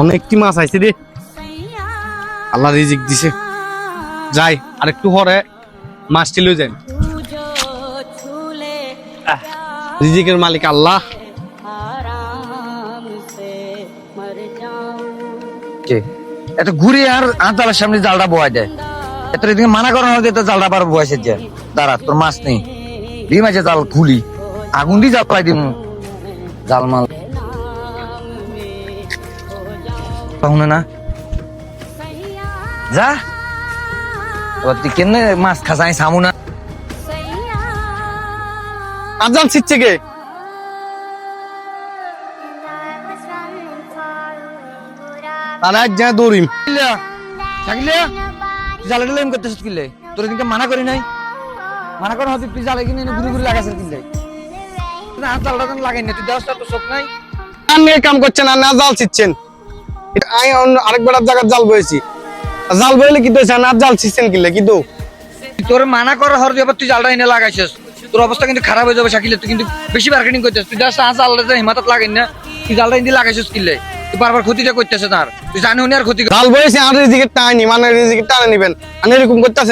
অনেকটি মাছ আইছে রে, আল্লাহ রিজিক দিছে। যাই আর একটু পরে মাছটি লই যাই। রিজিকের মালিক আল্লাহ। এত ঘুরে আর আতালের সামনে জালটা বয় দেয়, এত এদিকে মানা করানো হতে জালটা আবার বয়সের যে দাঁড়া তোর মাছ নেই, ডিম আছে জাল খুলি, আগুন দিয়ে জাল পাই দিম জাল মাল শুনে না যা। এবার তুই কেমনে মাছ খাস আমি সামু না। আর জাল ছিটছে কে? তারা যা দৌড়িম। জালে দিলে এম করতেছিস কিনলে তোর এদিকে মানা করি নাই, মানা করা হতে তুই জালে কিনে ঘুরে ঘুরে লাগাইছিস কিনলে জালটা লাগাই না, তুই দেওয়া তো চোখ নাই। আপনি এই কাম করছেন আর না জাল ছিটছেন। আমি আরেকবার জায়গার জাল বয়েছি, জাল বইলে কি দইছেন আর জাল ছিটছেন কিনলে কি দো? তোর মানা করা হর এবার তুই জালটা এনে লাগাইছিস, তোর অবস্থা কিন্তু খারাপ হয়ে যাবে শাকিলে। তুই কিন্তু বেশি মার্কেটিং করতেছিস, তুই জাস্ট জালটা হিমাতত লাগাই না, তুই জালটা এনে লাগাইছিস কিনলে তুই বারবার ক্ষতিটা করতেছে তার, তুই জানি আর ক্ষতি। জাল বয়েছি আর রিজিকের টানি মানে রিজিকের টানে নিবেন, আর এরকম করতেছে।